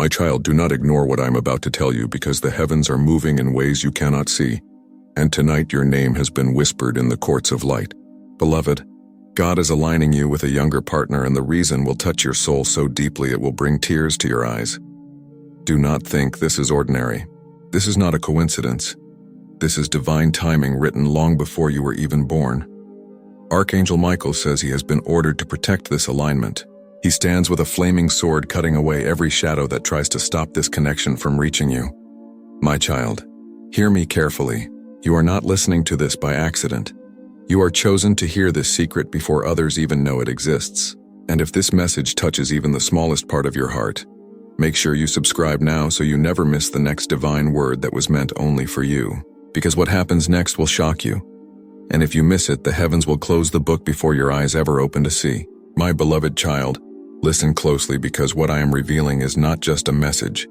My child, do not ignore what I am about to tell you because the heavens are moving in ways you cannot see. And tonight your name has been whispered in the courts of light. Beloved, God is aligning you with a younger partner, and the reason will touch your soul so deeply it will bring tears to your eyes. Do not think this is ordinary. This is not a coincidence. This is divine timing written long before you were even born. Archangel Michael says he has been ordered to protect this alignment. He stands with a flaming sword cutting away every shadow that tries to stop this connection from reaching you. My child, hear me carefully. You are not listening to this by accident. You are chosen to hear this secret before others even know it exists. And if this message touches even the smallest part of your heart, make sure you subscribe now so you never miss the next divine word that was meant only for you. Because what happens next will shock you. And if you miss it, the heavens will close the book before your eyes ever open to see. My beloved child, listen closely, because what I am revealing is not just a message.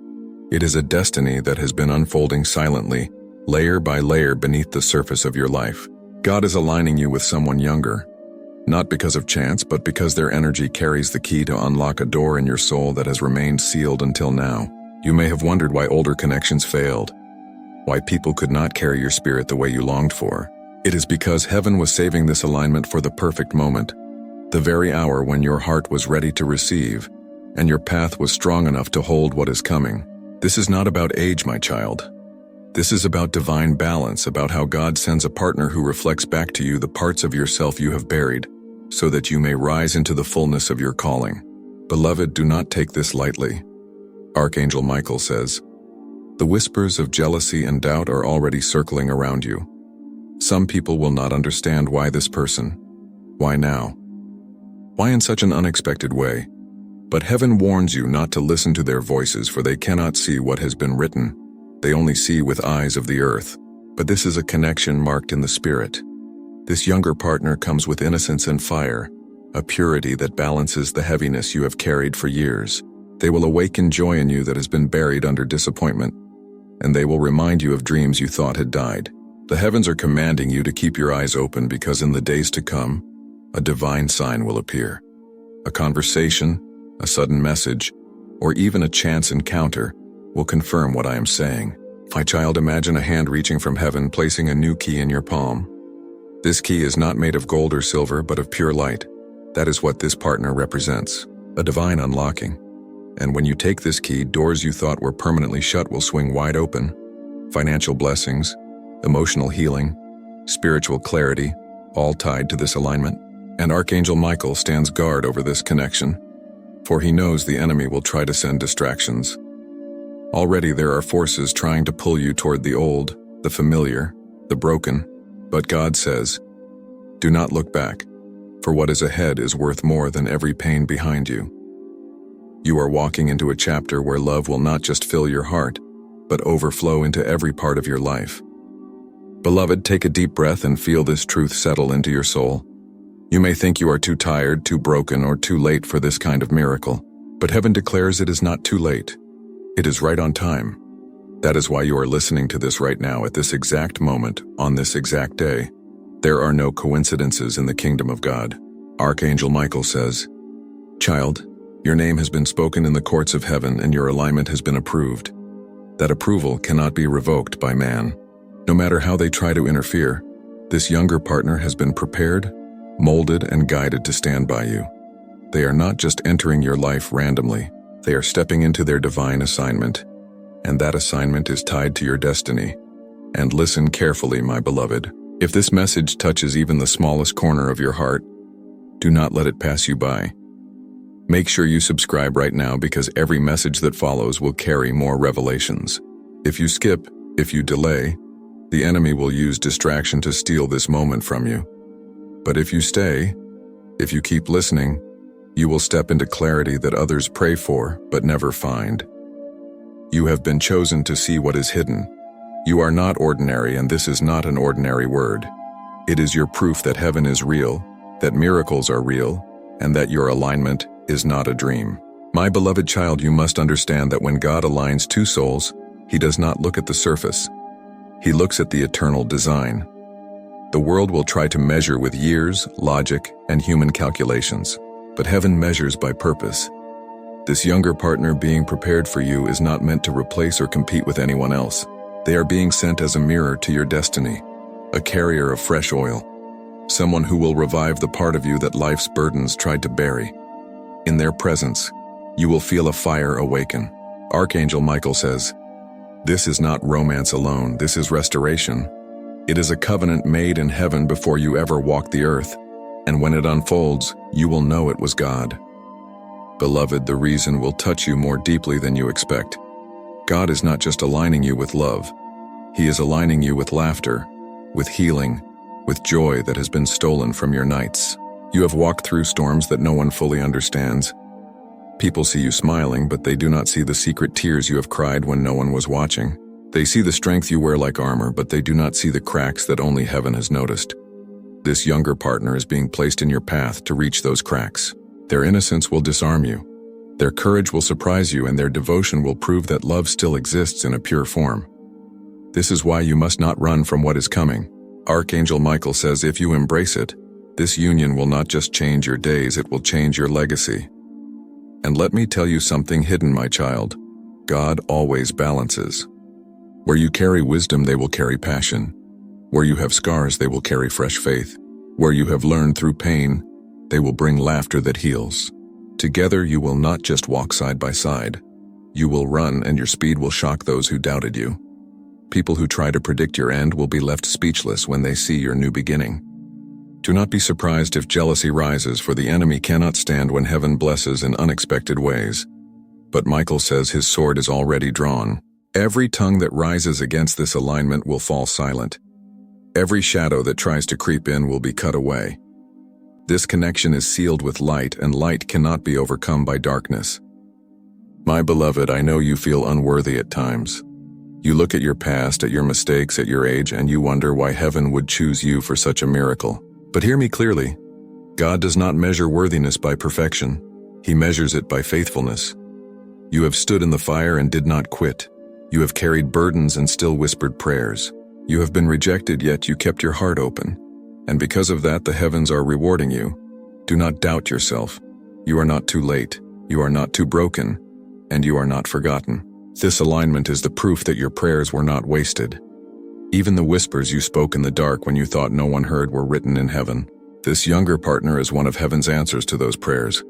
It is a destiny that has been unfolding silently, layer by layer beneath the surface of your life. God is aligning you with someone younger, not because of chance, but because their energy carries the key to unlock a door in your soul that has remained sealed until now. You may have wondered why older connections failed, why people could not carry your spirit the way you longed for. It is because heaven was saving this alignment for the perfect moment, the very hour when your heart was ready to receive, and your path was strong enough to hold what is coming. This is not about age, my child. This is about divine balance, about how God sends a partner who reflects back to you the parts of yourself you have buried, so that you may rise into the fullness of your calling. Beloved, do not take this lightly. Archangel Michael says, the whispers of jealousy and doubt are already circling around you. Some people will not understand why this person. Why now? Why in such an unexpected way? But heaven warns you not to listen to their voices, for they cannot see what has been written. They only see with eyes of the earth. But this is a connection marked in the spirit. This younger partner comes with innocence and fire, a purity that balances the heaviness you have carried for years. They will awaken joy in you that has been buried under disappointment, and they will remind you of dreams you thought had died. The heavens are commanding you to keep your eyes open, because in the days to come, a divine sign will appear. A conversation, a sudden message, or even a chance encounter will confirm what I am saying. My child, imagine a hand reaching from heaven, placing a new key in your palm. This key is not made of gold or silver, but of pure light. That is what this partner represents, a divine unlocking. And when you take this key, doors you thought were permanently shut will swing wide open. Financial blessings, emotional healing, spiritual clarity, all tied to this alignment. And Archangel Michael stands guard over this connection, for he knows the enemy will try to send distractions. Already there are forces trying to pull you toward the old, the familiar, the broken. But God says, do not look back, for what is ahead is worth more than every pain behind you. You are walking into a chapter where love will not just fill your heart, but overflow into every part of your life. Beloved, take a deep breath and feel this truth settle into your soul. You may think you are too tired, too broken, or too late for this kind of miracle, but heaven declares it is not too late. It is right on time. That is why you are listening to this right now, at this exact moment, on this exact day. There are no coincidences in the kingdom of God. Archangel Michael says, child, your name has been spoken in the courts of heaven, and your alignment has been approved. That approval cannot be revoked by man. No matter how they try to interfere, this younger partner has been prepared, molded, and guided to stand by you. They are not just entering your life randomly. They are stepping into their divine assignment, and that assignment is tied to your destiny. And listen carefully, my beloved. If this message touches even the smallest corner of your heart, do not let it pass you by. Make sure you subscribe right now, because every message that follows will carry more revelations. If you skip, if you delay, the enemy will use distraction to steal this moment from you. But if you stay, if you keep listening, you will step into clarity that others pray for but never find. You have been chosen to see what is hidden. You are not ordinary, and this is not an ordinary word. It is your proof that heaven is real, that miracles are real, and that your alignment is not a dream. My beloved child, you must understand that when God aligns two souls, He does not look at the surface. He looks at the eternal design. The world will try to measure with years, logic, and human calculations, but heaven measures by purpose. This younger partner being prepared for you is not meant to replace or compete with anyone else. They are being sent as a mirror to your destiny, a carrier of fresh oil, someone who will revive the part of you that life's burdens tried to bury. In their presence, you will feel a fire awaken. Archangel Michael says, "This is not romance alone, this is restoration. It is a covenant made in heaven before you ever walk the earth, and when it unfolds, you will know it was God." Beloved, the reason will touch you more deeply than you expect. God is not just aligning you with love. He is aligning you with laughter, with healing, with joy that has been stolen from your nights. You have walked through storms that no one fully understands. People see you smiling, but they do not see the secret tears you have cried when no one was watching. They see the strength you wear like armor, but they do not see the cracks that only heaven has noticed. This younger partner is being placed in your path to reach those cracks. Their innocence will disarm you. Their courage will surprise you, and their devotion will prove that love still exists in a pure form. This is why you must not run from what is coming. Archangel Michael says if you embrace it, this union will not just change your days, it will change your legacy. And let me tell you something hidden, my child. God always balances. Where you carry wisdom, they will carry passion. Where you have scars, they will carry fresh faith. Where you have learned through pain, they will bring laughter that heals. Together you will not just walk side by side. You will run, and your speed will shock those who doubted you. People who try to predict your end will be left speechless when they see your new beginning. Do not be surprised if jealousy rises, for the enemy cannot stand when heaven blesses in unexpected ways. But Michael says his sword is already drawn. Every tongue that rises against this alignment will fall silent. Every shadow that tries to creep in will be cut away. This connection is sealed with light, and light cannot be overcome by darkness. My beloved, I know you feel unworthy at times. You look at your past, at your mistakes, at your age, and you wonder why heaven would choose you for such a miracle. But hear me clearly. God does not measure worthiness by perfection. He measures it by faithfulness. You have stood in the fire and did not quit. You have carried burdens and still whispered prayers. You have been rejected, yet you kept your heart open. And because of that, the heavens are rewarding you. Do not doubt yourself. You are not too late. You are not too broken. And you are not forgotten. This alignment is the proof that your prayers were not wasted. Even the whispers you spoke in the dark when you thought no one heard were written in heaven. This younger partner is one of heaven's answers to those prayers.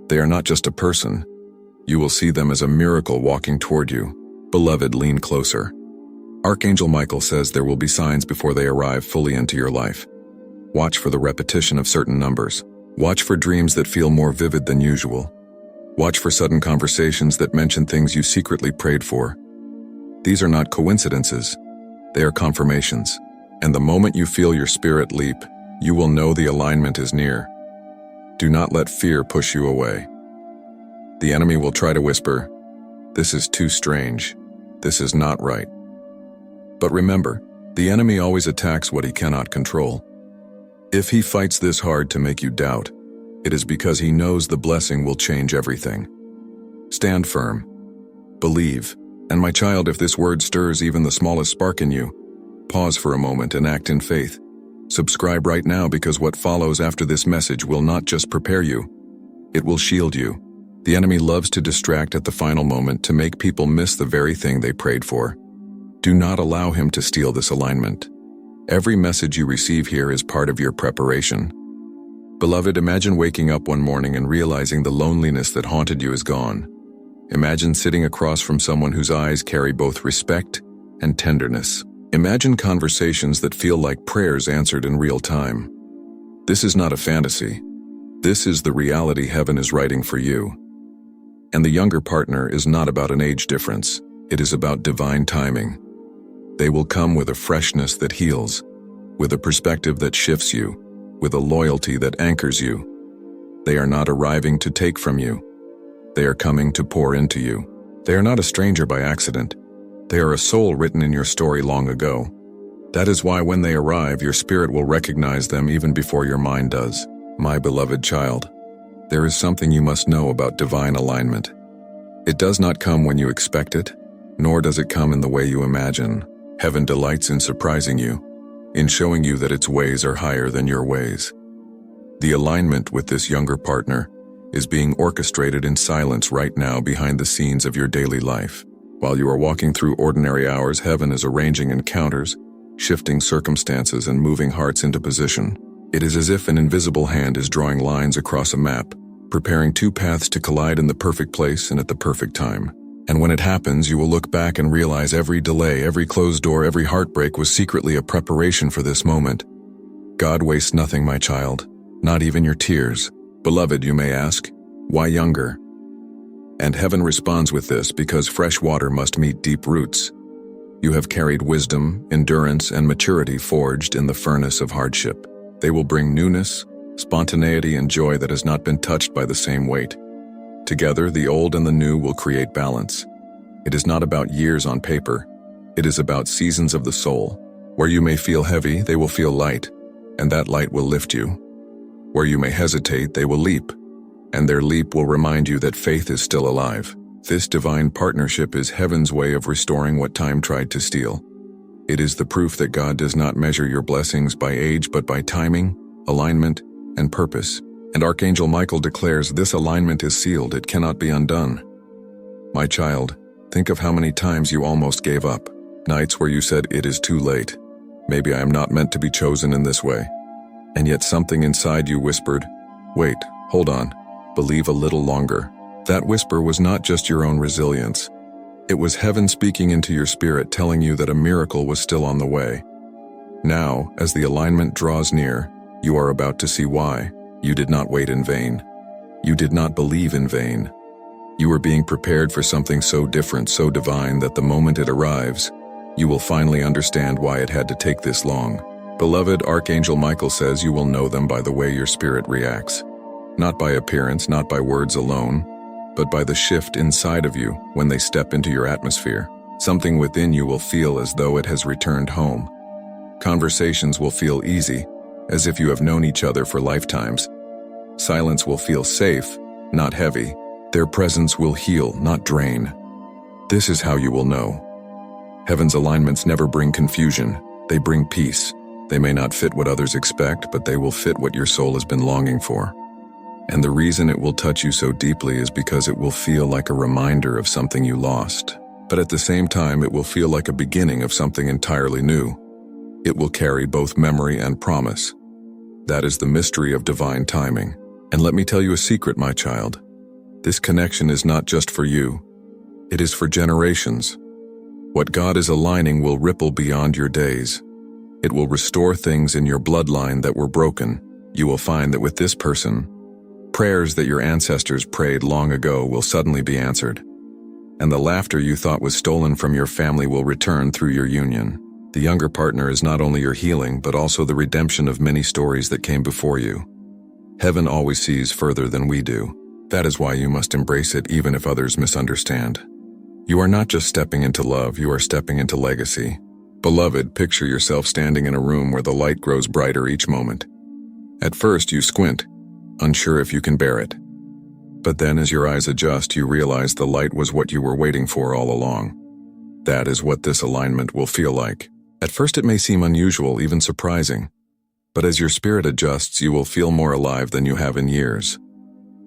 They are not just a person. You will see them as a miracle walking toward you. Beloved, lean closer. Archangel Michael says there will be signs before they arrive fully into your life. Watch for the repetition of certain numbers. Watch for dreams that feel more vivid than usual. Watch for sudden conversations that mention things you secretly prayed for. These are not coincidences. They are confirmations. And the moment you feel your spirit leap, you will know the alignment is near. Do not let fear push you away. The enemy will try to whisper, "This is too strange. This is not right." But remember, the enemy always attacks what he cannot control. If he fights this hard to make you doubt, it is because he knows the blessing will change everything. Stand firm. Believe. And my child, if this word stirs even the smallest spark in you, pause for a moment and act in faith. Subscribe right now, because what follows after this message will not just prepare you, it will shield you. The enemy loves to distract at the final moment to make people miss the very thing they prayed for. Do not allow him to steal this alignment. Every message you receive here is part of your preparation. Beloved, imagine waking up one morning and realizing the loneliness that haunted you is gone. Imagine sitting across from someone whose eyes carry both respect and tenderness. Imagine conversations that feel like prayers answered in real time. This is not a fantasy. This is the reality heaven is writing for you. And the younger partner is not about an age difference. It is about divine timing. They will come with a freshness that heals, with a perspective that shifts you, with a loyalty that anchors you. They are not arriving to take from you. They are coming to pour into you. They are not a stranger by accident. They are a soul written in your story long ago. That is why when they arrive, your spirit will recognize them even before your mind does. My beloved child, there is something you must know about divine alignment. It does not come when you expect it, nor does it come in the way you imagine. Heaven delights in surprising you, in showing you that its ways are higher than your ways. The alignment with this younger partner is being orchestrated in silence right now behind the scenes of your daily life. While you are walking through ordinary hours, heaven is arranging encounters, shifting circumstances, and moving hearts into position. It is as if an invisible hand is drawing lines across a map, preparing two paths to collide in the perfect place and at the perfect time. And when it happens, you will look back and realize every delay, every closed door, every heartbreak was secretly a preparation for this moment. God wastes nothing, my child, not even your tears. Beloved, you may ask, why younger? And heaven responds with this: because fresh water must meet deep roots. You have carried wisdom, endurance, and maturity forged in the furnace of hardship. They will bring newness, spontaneity, and joy that has not been touched by the same weight. Together, the old and the new will create balance. It is not about years on paper. It is about seasons of the soul. Where you may feel heavy, they will feel light, and that light will lift you. Where you may hesitate, they will leap, and their leap will remind you that faith is still alive. This divine partnership is heaven's way of restoring what time tried to steal. It is the proof that God does not measure your blessings by age but by timing, alignment, and purpose. And Archangel Michael declares this alignment is sealed, it cannot be undone. My child, think of how many times you almost gave up. Nights where you said, it is too late. Maybe I am not meant to be chosen in this way. And yet something inside you whispered, wait, hold on, believe a little longer. That whisper was not just your own resilience. It was heaven speaking into your spirit, telling you that a miracle was still on the way. Now, as the alignment draws near, you are about to see why. You did not wait in vain. You did not believe in vain. You were being prepared for something so different, so divine, that the moment it arrives, you will finally understand why it had to take this long. Beloved, Archangel Michael says you will know them by the way your spirit reacts. Not by appearance, not by words alone, but by the shift inside of you when they step into your atmosphere. Something within you will feel as though it has returned home. Conversations will feel easy, as if you have known each other for lifetimes. Silence will feel safe, not heavy. Their presence will heal, not drain. This is how you will know. Heaven's alignments never bring confusion, they bring peace. They may not fit what others expect, but they will fit what your soul has been longing for. And the reason it will touch you so deeply is because it will feel like a reminder of something you lost. But at the same time, it will feel like a beginning of something entirely new. It will carry both memory and promise. That is the mystery of divine timing. And let me tell you a secret, my child. This connection is not just for you. It is for generations. What God is aligning will ripple beyond your days. It will restore things in your bloodline that were broken. You will find that with this person, prayers that your ancestors prayed long ago will suddenly be answered. And the laughter you thought was stolen from your family will return through your union. The younger partner is not only your healing, but also the redemption of many stories that came before you. Heaven always sees further than we do. That is why you must embrace it even if others misunderstand. You are not just stepping into love, you are stepping into legacy. Beloved, picture yourself standing in a room where the light grows brighter each moment. At first you squint, unsure if you can bear it. But then as your eyes adjust, you realize the light was what you were waiting for all along. That is what this alignment will feel like. At first it may seem unusual, even surprising. But as your spirit adjusts, you will feel more alive than you have in years.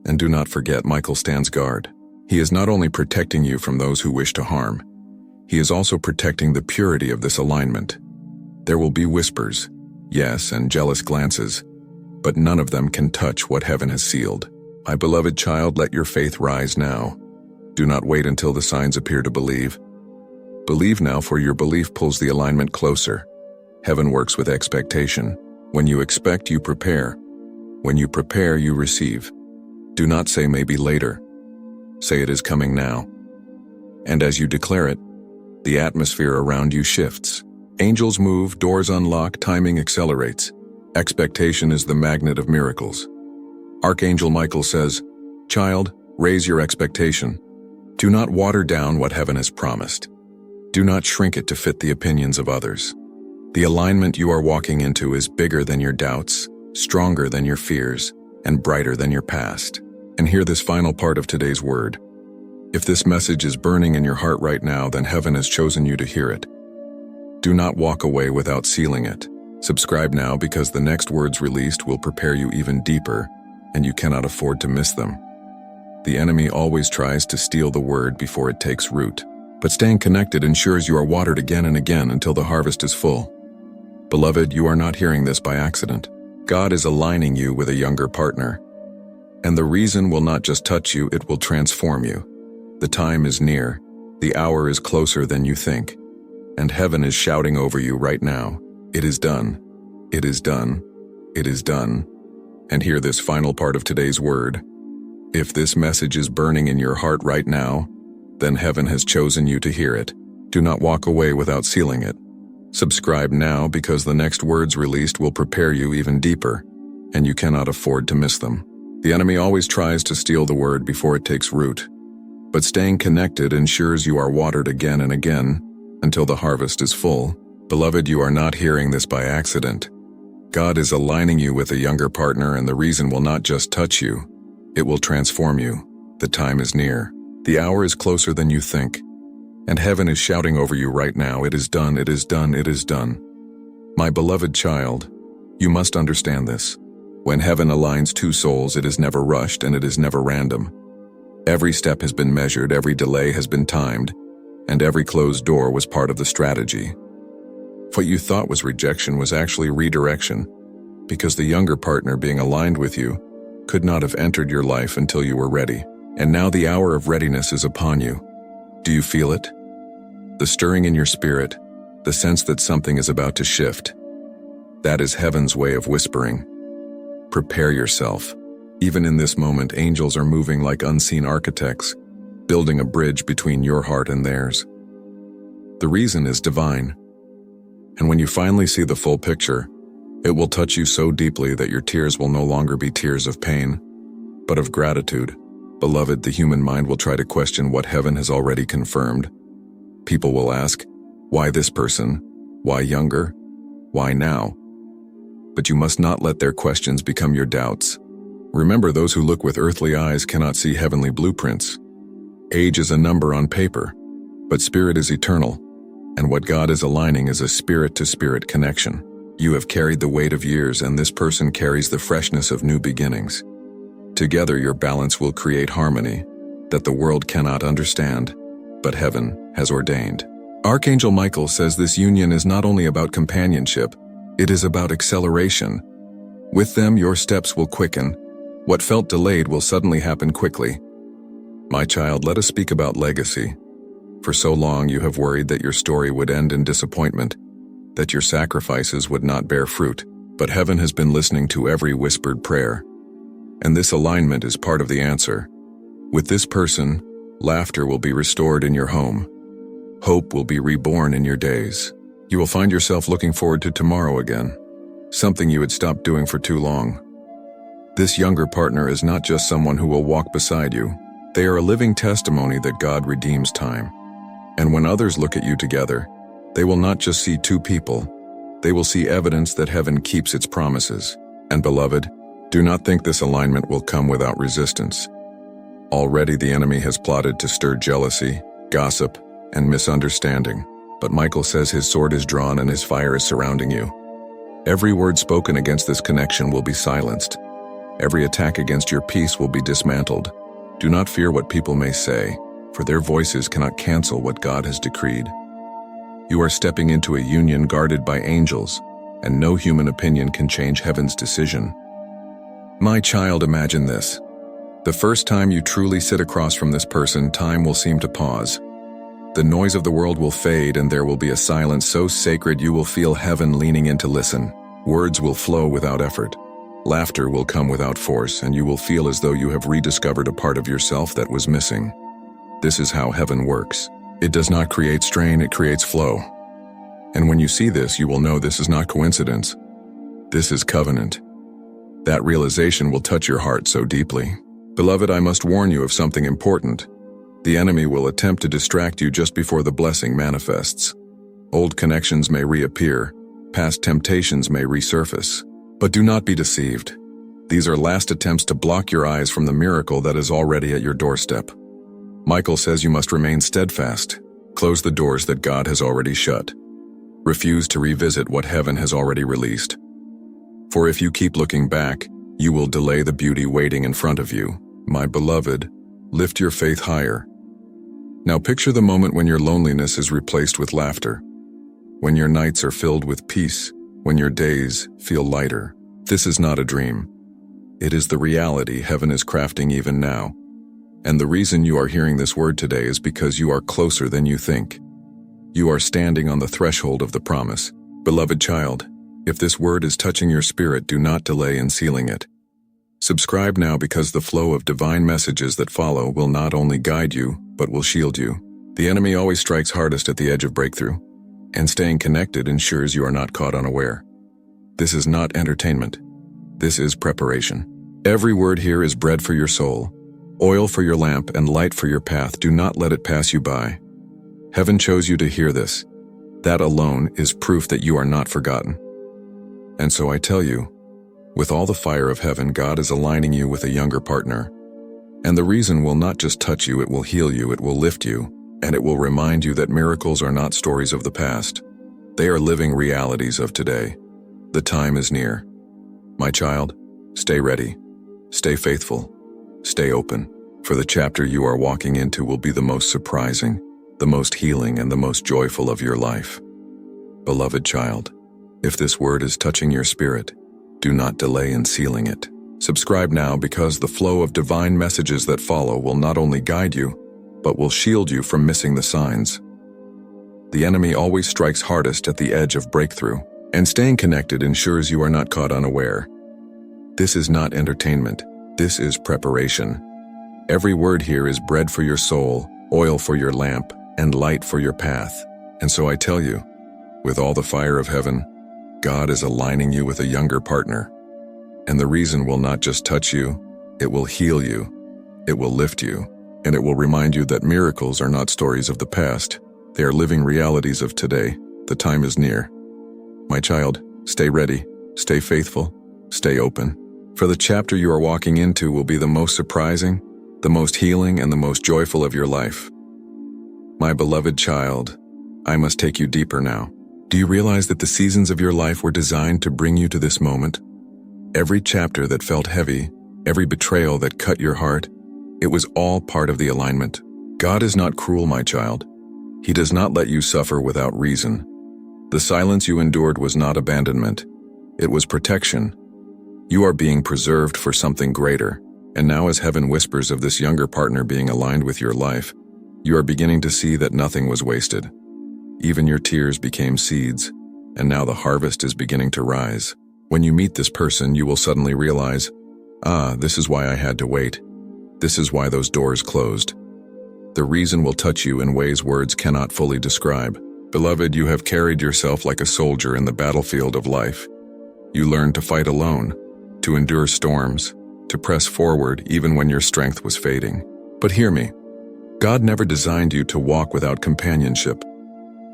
And do not forget, Michael stands guard. He is not only protecting you from those who wish to harm, he is also protecting the purity of this alignment. There will be whispers, yes, and jealous glances, but none of them can touch what heaven has sealed. My beloved child, let your faith rise now. Do not wait until the signs appear to believe. Believe now, for your belief pulls the alignment closer. Heaven works with expectation. When you expect, you prepare. When you prepare, you receive. Do not say maybe later. Say it is coming now. And as you declare it, the atmosphere around you shifts. Angels move, doors unlock, timing accelerates. Expectation is the magnet of miracles. Archangel Michael says, child, raise your expectation. Do not water down what heaven has promised. Do not shrink it to fit the opinions of others. The alignment you are walking into is bigger than your doubts, stronger than your fears, and brighter than your past. And hear this final part of today's word. If this message is burning in your heart right now, then heaven has chosen you to hear it. Do not walk away without sealing it. Subscribe now, because the next words released will prepare you even deeper, and you cannot afford to miss them. The enemy always tries to steal the word before it takes root. But staying connected ensures you are watered again and again until the harvest is full. Beloved, you are not hearing this by accident. God is aligning you with a younger partner. And the reason will not just touch you, it will transform you. The time is near. The hour is closer than you think. And heaven is shouting over you right now. It is done. It is done. It is done. And hear this final part of today's word. If this message is burning in your heart right now, then heaven has chosen you to hear it. Do not walk away without sealing it. Subscribe now because the next words released will prepare you even deeper, and you cannot afford to miss them. The enemy always tries to steal the word before it takes root, but staying connected ensures you are watered again and again until the harvest is full. Beloved, you are not hearing this by accident. God is aligning you with a younger partner, and the reason will not just touch you, it will transform you. The time is near. The hour is closer than you think. And heaven is shouting over you right now, it is done, it is done, it is done. My beloved child, you must understand this. When heaven aligns two souls, it is never rushed and it is never random. Every step has been measured, every delay has been timed, and every closed door was part of the strategy. What you thought was rejection was actually redirection, because the younger partner being aligned with you could not have entered your life until you were ready. And now the hour of readiness is upon you. Do you feel it? The stirring in your spirit, the sense that something is about to shift. That is heaven's way of whispering. Prepare yourself. Even in this moment, angels are moving like unseen architects, building a bridge between your heart and theirs. The reason is divine. And when you finally see the full picture, it will touch you so deeply that your tears will no longer be tears of pain, but of gratitude. Beloved, the human mind will try to question what heaven has already confirmed. People will ask, why this person? Why younger? Why now? But you must not let their questions become your doubts. Remember, those who look with earthly eyes cannot see heavenly blueprints. Age is a number on paper, but spirit is eternal, and what God is aligning is a spirit-to-spirit connection. You have carried the weight of years, and this person carries the freshness of new beginnings. Together, your balance will create harmony that the world cannot understand, but heaven has ordained. Archangel Michael says this union is not only about companionship, it is about acceleration. With them, your steps will quicken. What felt delayed will suddenly happen quickly. My child, let us speak about legacy. For so long, you have worried that your story would end in disappointment, that your sacrifices would not bear fruit, but heaven has been listening to every whispered prayer. And this alignment is part of the answer. With this person, laughter will be restored in your home. Hope will be reborn in your days. You will find yourself looking forward to tomorrow again, something you had stopped doing for too long. This younger partner is not just someone who will walk beside you. They are a living testimony that God redeems time. And when others look at you together, they will not just see two people, they will see evidence that heaven keeps its promises. And beloved, do not think this alignment will come without resistance. Already the enemy has plotted to stir jealousy, gossip, and misunderstanding. But Michael says his sword is drawn and his fire is surrounding you. Every word spoken against this connection will be silenced. Every attack against your peace will be dismantled. Do not fear what people may say, for their voices cannot cancel what God has decreed. You are stepping into a union guarded by angels, and no human opinion can change heaven's decision. My child, imagine this. The first time you truly sit across from this person, time will seem to pause. The noise of the world will fade, and there will be a silence so sacred you will feel heaven leaning in to listen. Words will flow without effort. Laughter will come without force, and you will feel as though you have rediscovered a part of yourself that was missing. This is how heaven works. It does not create strain, it creates flow. And when you see this, you will know this is not coincidence. This is covenant. That realization will touch your heart so deeply. Beloved, I must warn you of something important. The enemy will attempt to distract you just before the blessing manifests. Old connections may reappear, past temptations may resurface. But do not be deceived. These are last attempts to block your eyes from the miracle that is already at your doorstep. Michael says you must remain steadfast. Close the doors that God has already shut. Refuse to revisit what heaven has already released. For if you keep looking back, you will delay the beauty waiting in front of you. My beloved, lift your faith higher. Now picture the moment when your loneliness is replaced with laughter, when your nights are filled with peace, when your days feel lighter. This is not a dream. It is the reality heaven is crafting even now. And the reason you are hearing this word today is because you are closer than you think. You are standing on the threshold of the promise. Beloved child, if this word is touching your spirit, do not delay in sealing it. Subscribe now, because the flow of divine messages that follow will not only guide you, but will shield you. The enemy always strikes hardest at the edge of breakthrough, and staying connected ensures you are not caught unaware. This is not entertainment. This is preparation. Every word here is bread for your soul, oil for your lamp, and light for your path. Do not let it pass you by. Heaven chose you to hear this. That alone is proof that you are not forgotten. And so I tell you, with all the fire of heaven, God is aligning you with a younger partner. And the reason will not just touch you, it will heal you, it will lift you, and it will remind you that miracles are not stories of the past. They are living realities of today. The time is near. My child, stay ready, stay faithful, stay open, for the chapter you are walking into will be the most surprising, the most healing, and the most joyful of your life. Beloved child, if this word is touching your spirit, do not delay in sealing it. Subscribe now, because the flow of divine messages that follow will not only guide you, but will shield you from missing the signs. The enemy always strikes hardest at the edge of breakthrough, and staying connected ensures you are not caught unaware. This is not entertainment. This is preparation. Every word here is bread for your soul, oil for your lamp, and light for your path. And so I tell you, with all the fire of heaven, God is aligning you with a younger partner. And the reason will not just touch you, it will heal you, it will lift you, and it will remind you that miracles are not stories of the past. They are living realities of today. The time is near. My child, stay ready, stay faithful, stay open. For the chapter you are walking into will be the most surprising, the most healing, and the most joyful of your life. My beloved child, I must take you deeper now. Do you realize that the seasons of your life were designed to bring you to this moment? Every chapter that felt heavy, every betrayal that cut your heart, it was all part of the alignment. God is not cruel, my child. He does not let you suffer without reason. The silence you endured was not abandonment. It was protection. You are being preserved for something greater. And now, as heaven whispers of this younger partner being aligned with your life, you are beginning to see that nothing was wasted. Even your tears became seeds, and now the harvest is beginning to rise. When you meet this person, you will suddenly realize, this is why I had to wait. This is why those doors closed. The reason will touch you in ways words cannot fully describe. Beloved, you have carried yourself like a soldier in the battlefield of life. You learned to fight alone, to endure storms, to press forward even when your strength was fading. But hear me, God never designed you to walk without companionship.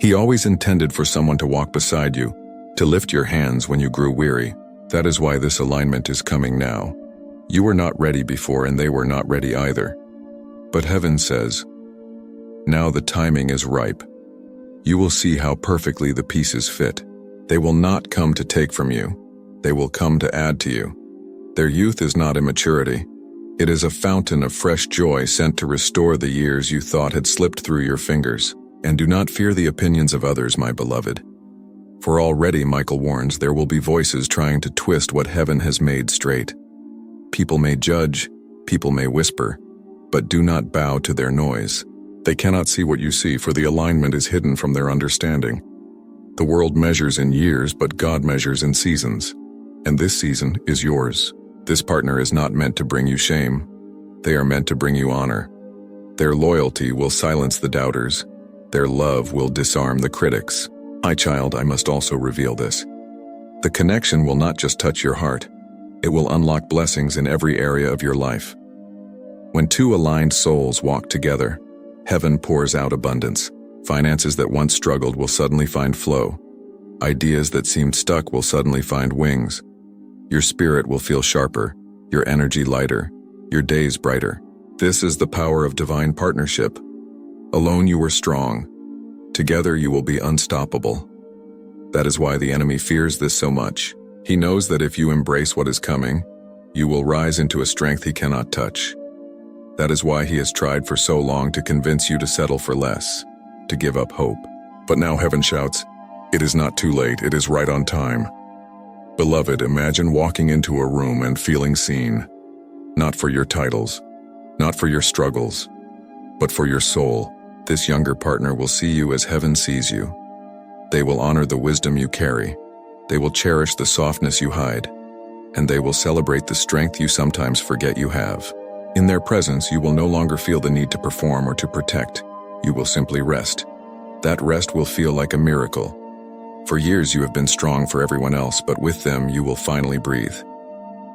He always intended for someone to walk beside you, to lift your hands when you grew weary. That is why this alignment is coming now. You were not ready before, and they were not ready either. But heaven says, now the timing is ripe. You will see how perfectly the pieces fit. They will not come to take from you. They will come to add to you. Their youth is not immaturity. It is a fountain of fresh joy sent to restore the years you thought had slipped through your fingers. And do not fear the opinions of others, my beloved. For already, Michael warns, there will be voices trying to twist what heaven has made straight. People may judge, people may whisper, but do not bow to their noise. They cannot see what you see, for the alignment is hidden from their understanding. The world measures in years, but God measures in seasons. And this season is yours. This partner is not meant to bring you shame. They are meant to bring you honor. Their loyalty will silence the doubters. Their love will disarm the critics. My child, I must also reveal this. The connection will not just touch your heart. It will unlock blessings in every area of your life. When two aligned souls walk together, heaven pours out abundance. Finances that once struggled will suddenly find flow. Ideas that seemed stuck will suddenly find wings. Your spirit will feel sharper, your energy lighter, your days brighter. This is the power of divine partnership. Alone you were strong. Together you will be unstoppable. That is why the enemy fears this so much. He knows that if you embrace what is coming, you will rise into a strength he cannot touch. That is why he has tried for so long to convince you to settle for less, to give up hope. But now heaven shouts, "It is not too late, it is right on time." Beloved, imagine walking into a room and feeling seen, not for your titles, not for your struggles, but for your soul. This younger partner will see you as heaven sees you. They will honor the wisdom you carry. They will cherish the softness you hide, and they will celebrate the strength you sometimes forget you have. In their presence, you will no longer feel the need to perform or to protect. You will simply rest. That rest will feel like a miracle. For years you have been strong for everyone else, but with them you will finally breathe.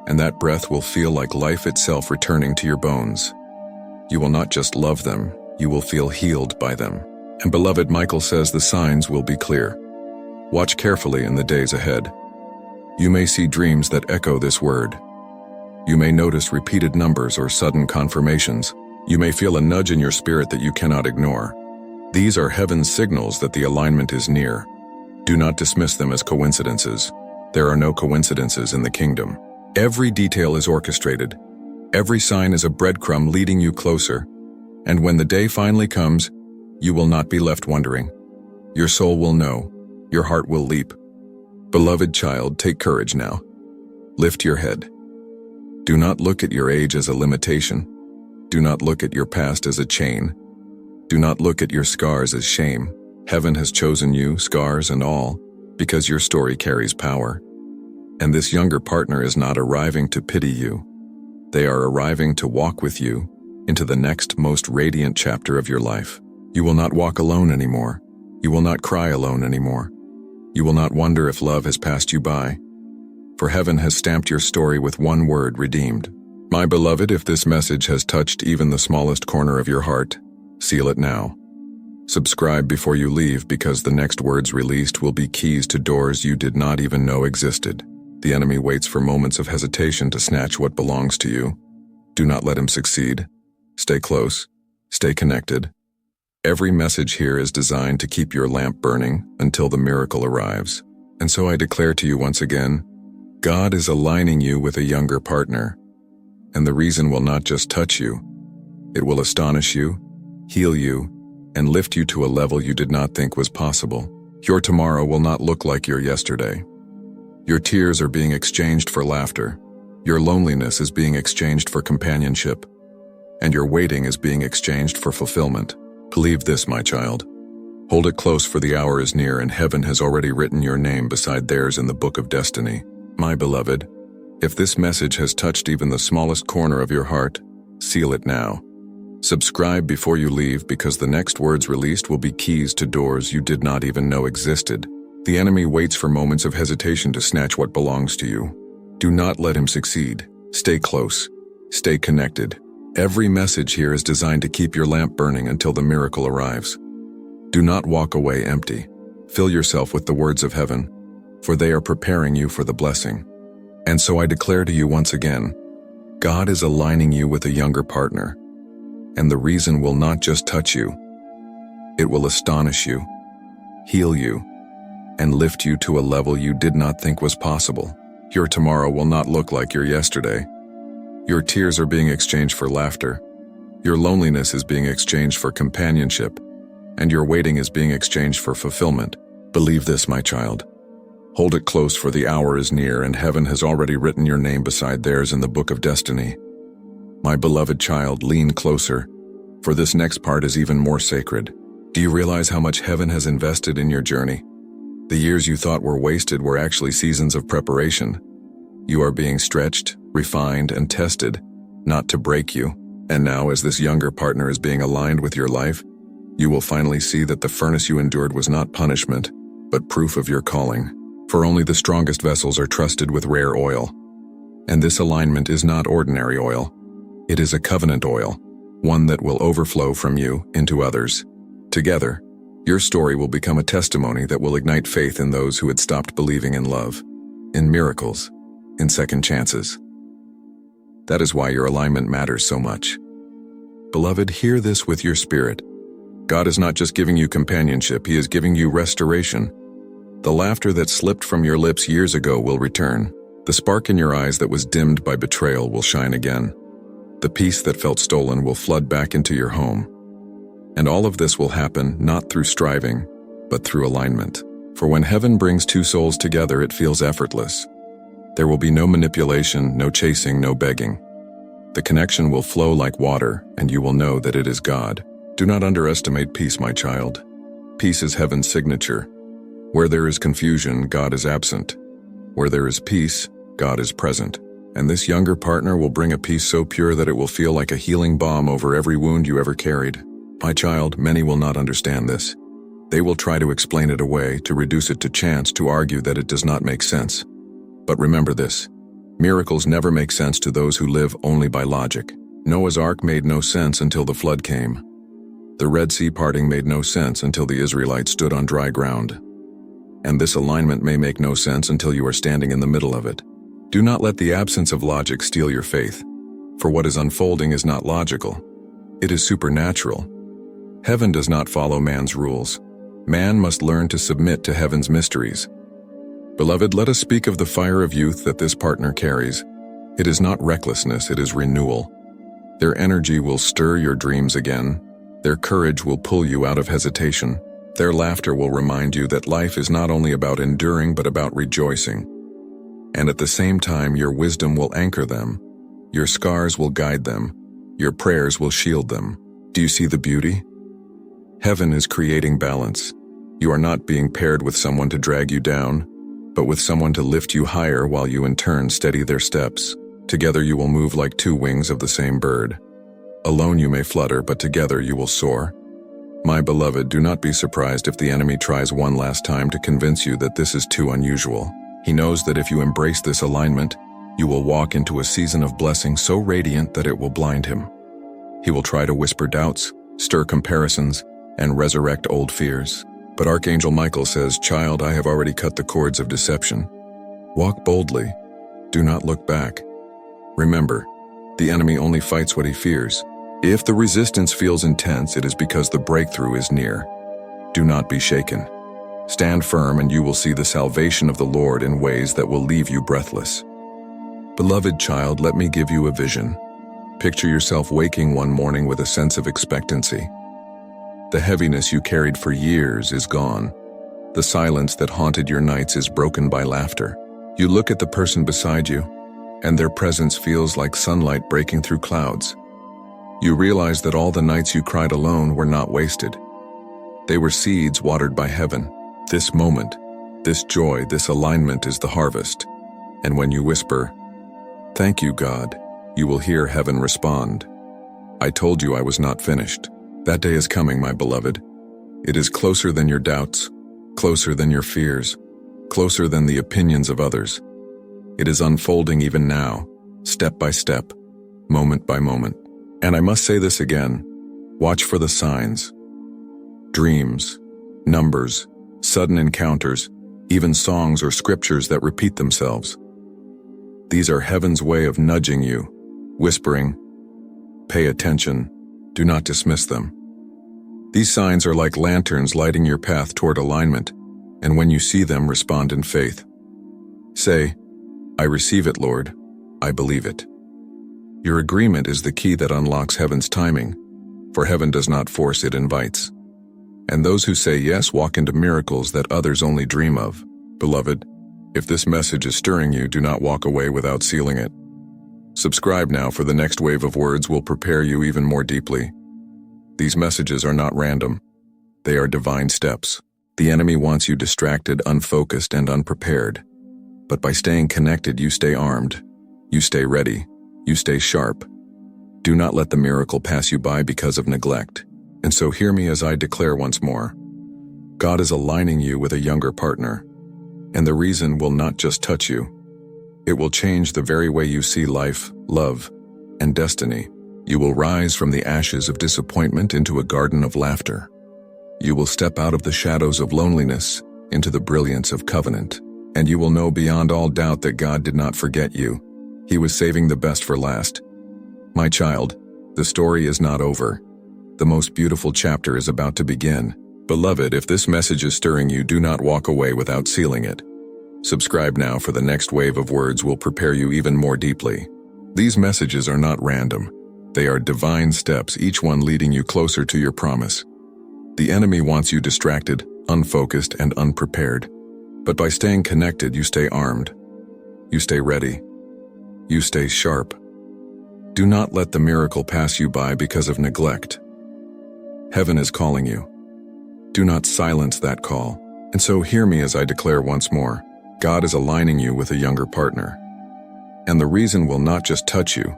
And that breath will feel like life itself returning to your bones. You will not just love them, you will feel healed by them. And beloved, Michael says the signs will be clear. Watch carefully in the days ahead. You may see dreams that echo this word. You may notice repeated numbers or sudden confirmations. You may feel a nudge in your spirit that you cannot ignore. These are heaven's signals that the alignment is near. Do not dismiss them as coincidences. There are no coincidences in the kingdom. Every detail is orchestrated. Every sign is a breadcrumb leading you closer. And when the day finally comes, you will not be left wondering. Your soul will know. Your heart will leap. Beloved child, take courage now. Lift your head. Do not look at your age as a limitation. Do not look at your past as a chain. Do not look at your scars as shame. Heaven has chosen you, scars and all, because your story carries power. And this younger partner is not arriving to pity you. They are arriving to walk with you into the next most radiant chapter of your life. You will not walk alone anymore. You will not cry alone anymore. You will not wonder if love has passed you by. For heaven has stamped your story with one word, redeemed. My beloved, if this message has touched even the smallest corner of your heart, seal it now. Subscribe before you leave, because the next words released will be keys to doors you did not even know existed. The enemy waits for moments of hesitation to snatch what belongs to you. Do not let him succeed. Stay close. Stay connected. Every message here is designed to keep your lamp burning until the miracle arrives. And so I declare to you once again, God is aligning you with a younger partner. And the reason will not just touch you. It will astonish you, heal you, and lift you to a level you did not think was possible. Your tomorrow will not look like your yesterday. Your tears are being exchanged for laughter. Your loneliness is being exchanged for companionship. And your waiting is being exchanged for fulfillment. Believe this, my child. Hold it close, for the hour is near, and heaven has already written your name beside theirs in the book of destiny. My beloved, if this message has touched even the smallest corner of your heart, seal it now. Subscribe before you leave, because the next words released will be keys to doors you did not even know existed. The enemy waits for moments of hesitation to snatch what belongs to you. Do not let him succeed. Stay close. Stay connected. Every message here is designed to keep your lamp burning until the miracle arrives. Do not walk away empty. Fill yourself with the words of heaven, for they are preparing you for the blessing. And so I declare to you once again, God is aligning you with a younger partner. And the reason will not just touch you. It will astonish you, heal you, and lift you to a level you did not think was possible. Your tomorrow will not look like your yesterday. Your tears are being exchanged for laughter. Your loneliness is being exchanged for companionship. And your waiting is being exchanged for fulfillment. Believe this, my child. Hold it close, for the hour is near, and heaven has already written your name beside theirs in the book of destiny. My beloved child, lean closer, for this next part is even more sacred. Do you realize how much heaven has invested in your journey? The years you thought were wasted were actually seasons of preparation. You are being stretched, refined, and tested, not to break you. And now, as this younger partner is being aligned with your life, you will finally see that the furnace you endured was not punishment, but proof of your calling. For only the strongest vessels are trusted with rare oil. And this alignment is not ordinary oil. It is a covenant oil, one that will overflow from you into others. Together, your story will become a testimony that will ignite faith in those who had stopped believing in love, in miracles, in second chances. That is why your alignment matters so much. Beloved, hear this with your spirit. God is not just giving you companionship, He is giving you restoration. The laughter that slipped from your lips years ago will return. The spark in your eyes that was dimmed by betrayal will shine again. The peace that felt stolen will flood back into your home. And all of this will happen not through striving, but through alignment. For when heaven brings two souls together, it feels effortless. There will be no manipulation, no chasing, no begging. The connection will flow like water, and you will know that it is God. Do not underestimate peace, my child. Peace is heaven's signature. Where there is confusion, God is absent. Where there is peace, God is present. And this younger partner will bring a peace so pure that it will feel like a healing balm over every wound you ever carried. My child, many will not understand this. They will try to explain it away, to reduce it to chance, to argue that it does not make sense. But remember this: miracles never make sense to those who live only by logic. Noah's Ark made no sense until the flood came. The Red Sea parting made no sense until the Israelites stood on dry ground. And this alignment may make no sense until you are standing in the middle of it. Do not let the absence of logic steal your faith, for what is unfolding is not logical. It is supernatural. Heaven does not follow man's rules. Man must learn to submit to heaven's mysteries. Beloved, let us speak of the fire of youth that this partner carries. It is not recklessness, it is renewal. Their energy will stir your dreams again. Their courage will pull you out of hesitation. Their laughter will remind you that life is not only about enduring but about rejoicing. And at the same time, your wisdom will anchor them. Your scars will guide them. Your prayers will shield them. Do you see the beauty? Heaven is creating balance. You are not being paired with someone to drag you down, but with someone to lift you higher while you in turn steady their steps. Together you will move like two wings of the same bird. Alone you may flutter, but together you will soar. My beloved, do not be surprised if the enemy tries one last time to convince you that this is too unusual. He knows that if you embrace this alignment, you will walk into a season of blessing so radiant that it will blind him. He will try to whisper doubts, stir comparisons, and resurrect old fears. But Archangel Michael says, "Child, I have already cut the cords of deception. Walk boldly. Do not look back." Remember, the enemy only fights what he fears. If the resistance feels intense, it is because the breakthrough is near. Do not be shaken. Stand firm and you will see the salvation of the Lord in ways that will leave you breathless. Beloved child, let me give you a vision. Picture yourself waking one morning with a sense of expectancy. The heaviness you carried for years is gone. The silence that haunted your nights is broken by laughter. You look at the person beside you, and their presence feels like sunlight breaking through clouds. You realize that all the nights you cried alone were not wasted. They were seeds watered by heaven. This moment, this joy, this alignment is the harvest. And when you whisper, "Thank you, God," you will hear heaven respond, "I told you I was not finished." That day is coming, my beloved. It is closer than your doubts, closer than your fears, closer than the opinions of others. It is unfolding even now, step by step, moment by moment. And I must say this again, watch for the signs. Dreams, numbers, sudden encounters, even songs or scriptures that repeat themselves. These are heaven's way of nudging you, whispering, "Pay attention, do not dismiss them." These signs are like lanterns lighting your path toward alignment, and when you see them, respond in faith. Say, "I receive it, Lord. I believe it." Your agreement is the key that unlocks heaven's timing, for heaven does not force, it invites. And those who say yes walk into miracles that others only dream of. Beloved, if this message is stirring you, do not walk away without sealing it. Subscribe now, for the next wave of words will prepare you even more deeply. These messages are not random. They are divine steps. The enemy wants you distracted, unfocused, and unprepared. But by staying connected, you stay armed. You stay ready. You stay sharp. Do not let the miracle pass you by because of neglect. And so hear me as I declare once more. God is aligning you with a younger partner. And the reason will not just touch you. It will change the very way you see life, love, and destiny. You will rise from the ashes of disappointment into a garden of laughter. You will step out of the shadows of loneliness into the brilliance of covenant. And you will know beyond all doubt that God did not forget you. He was saving the best for last. My child, the story is not over. The most beautiful chapter is about to begin. Beloved, if this message is stirring you, do not walk away without sealing it. Subscribe now, for the next wave of words will prepare you even more deeply. These messages are not random. They are divine steps, each one leading you closer to your promise. The enemy wants you distracted, unfocused, and unprepared. But by staying connected, you stay armed. You stay ready. You stay sharp. Do not let the miracle pass you by because of neglect. Heaven is calling you. Do not silence that call. And so hear me as I declare once more, God is aligning you with a younger partner. And the reason will not just touch you,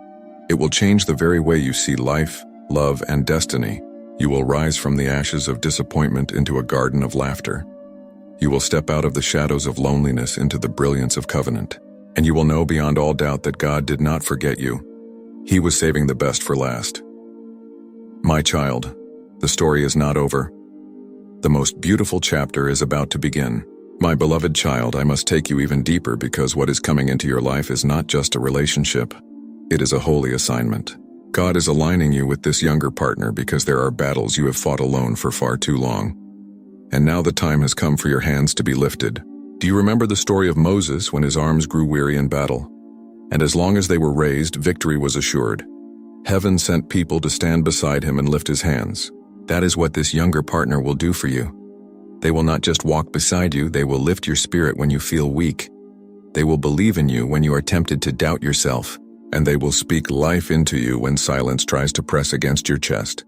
it will change the very way you see life, love, and destiny. You will rise from the ashes of disappointment into a garden of laughter. You will step out of the shadows of loneliness into the brilliance of covenant. And you will know beyond all doubt that God did not forget you. He was saving the best for last. My child, the story is not over. The most beautiful chapter is about to begin. My beloved child, I must take you even deeper because what is coming into your life is not just a relationship. It is a holy assignment. God is aligning you with this younger partner because there are battles you have fought alone for far too long. And now the time has come for your hands to be lifted. Do you remember the story of Moses when his arms grew weary in battle? And as long as they were raised, victory was assured. Heaven sent people to stand beside him and lift his hands. That is what this younger partner will do for you. They will not just walk beside you, they will lift your spirit when you feel weak. They will believe in you when you are tempted to doubt yourself, and they will speak life into you when silence tries to press against your chest.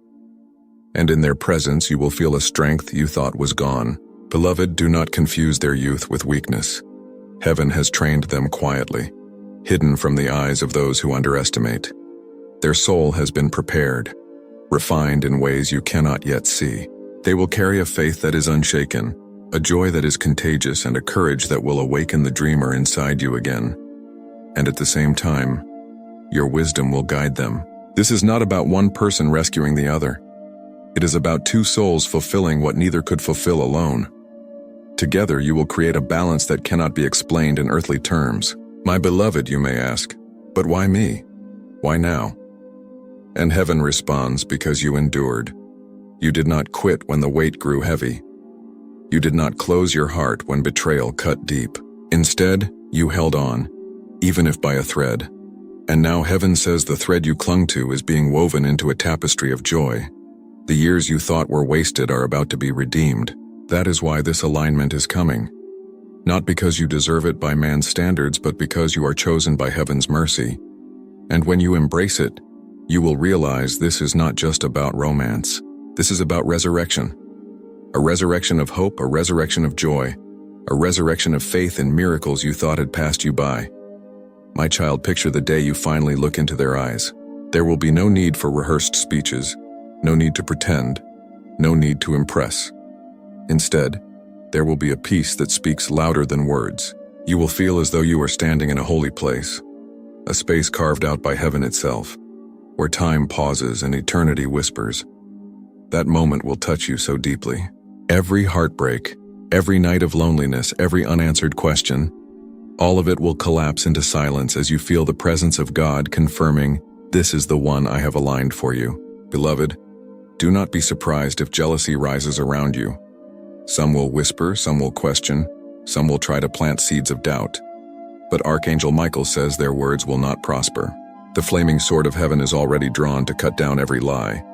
And in their presence you will feel a strength you thought was gone. Beloved, do not confuse their youth with weakness. Heaven has trained them quietly, hidden from the eyes of those who underestimate. Their soul has been prepared, refined in ways you cannot yet see. They will carry a faith that is unshaken, a joy that is contagious, and a courage that will awaken the dreamer inside you again. And at the same time, your wisdom will guide them. This is not about one person rescuing the other. It is about two souls fulfilling what neither could fulfill alone. Together you will create a balance that cannot be explained in earthly terms. My beloved, you may ask, but why me? Why now? And heaven responds, because you endured. You did not quit when the weight grew heavy. You did not close your heart when betrayal cut deep. Instead, you held on, even if by a thread. And now heaven says the thread you clung to is being woven into a tapestry of joy. The years you thought were wasted are about to be redeemed. That is why this alignment is coming. Not because you deserve it by man's standards, but because you are chosen by heaven's mercy. And when you embrace it, you will realize this is not just about romance. This is about resurrection. A resurrection of hope, a resurrection of joy, a resurrection of faith in miracles you thought had passed you by. My child, picture the day you finally look into their eyes. There will be no need for rehearsed speeches, no need to pretend, no need to impress. Instead, there will be a peace that speaks louder than words. You will feel as though you are standing in a holy place, a space carved out by heaven itself, where time pauses and eternity whispers. That moment will touch you so deeply. Every heartbreak, every night of loneliness, every unanswered question, all of it will collapse into silence as you feel the presence of God confirming, "This is the one I have aligned for you." Beloved, do not be surprised if jealousy rises around you. Some will whisper, some will question, some will try to plant seeds of doubt. But Archangel Michael says their words will not prosper. The flaming sword of heaven is already drawn to cut down every lie.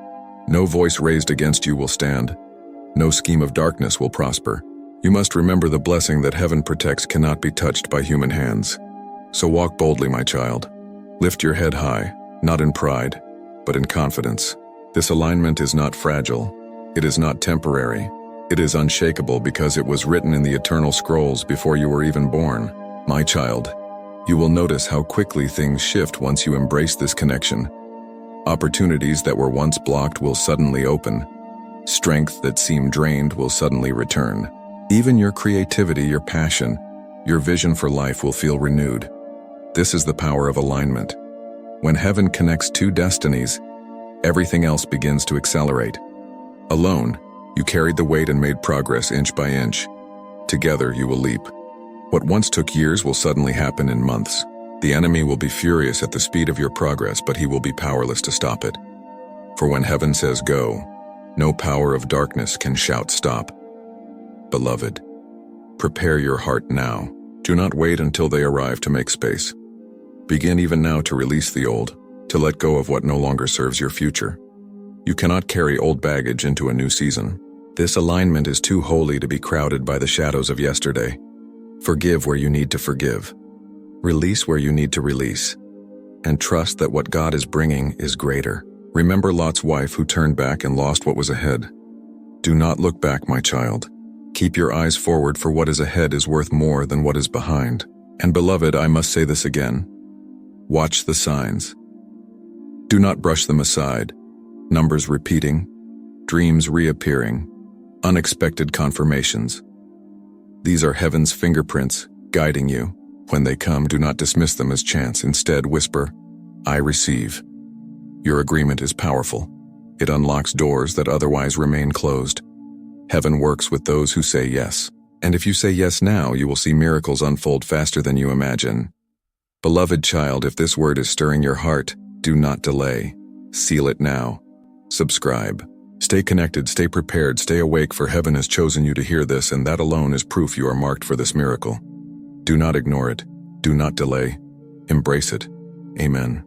No voice raised against you will stand. No scheme of darkness will prosper. You must remember the blessing that heaven protects cannot be touched by human hands. So walk boldly, my child. Lift your head high, not in pride, but in confidence. This alignment is not fragile. It is not temporary. It is unshakable because it was written in the eternal scrolls before you were even born. My child, you will notice how quickly things shift once you embrace this connection. Opportunities that were once blocked will suddenly open. Strength that seemed drained will suddenly return. Even your creativity, your passion, your vision for life will feel renewed. This is the power of alignment. When heaven connects two destinies, everything else begins to accelerate. Alone, you carried the weight and made progress inch by inch. Together, you will leap. What once took years will suddenly happen in months. The enemy will be furious at the speed of your progress, but he will be powerless to stop it. For when heaven says go, no power of darkness can shout stop. Beloved, prepare your heart now. Do not wait until they arrive to make space. Begin even now to release the old, to let go of what no longer serves your future. You cannot carry old baggage into a new season. This alignment is too holy to be crowded by the shadows of yesterday. Forgive where you need to forgive. Release where you need to release. And trust that what God is bringing is greater. Remember Lot's wife who turned back and lost what was ahead. Do not look back, my child. Keep your eyes forward, for what is ahead is worth more than what is behind. And beloved, I must say this again. Watch the signs. Do not brush them aside. Numbers repeating, dreams reappearing, unexpected confirmations. These are heaven's fingerprints guiding you. When they come, do not dismiss them as chance. Instead, whisper, I receive. Your agreement is powerful. It unlocks doors that otherwise remain closed. Heaven works with those who say yes. And if you say yes now, you will see miracles unfold faster than you imagine. Beloved child, if this word is stirring your heart, do not delay. Seal it now. Subscribe. Stay connected, stay prepared, stay awake, for heaven has chosen you to hear this, and that alone is proof you are marked for this miracle. Do not ignore it. Do not delay. Embrace it. Amen.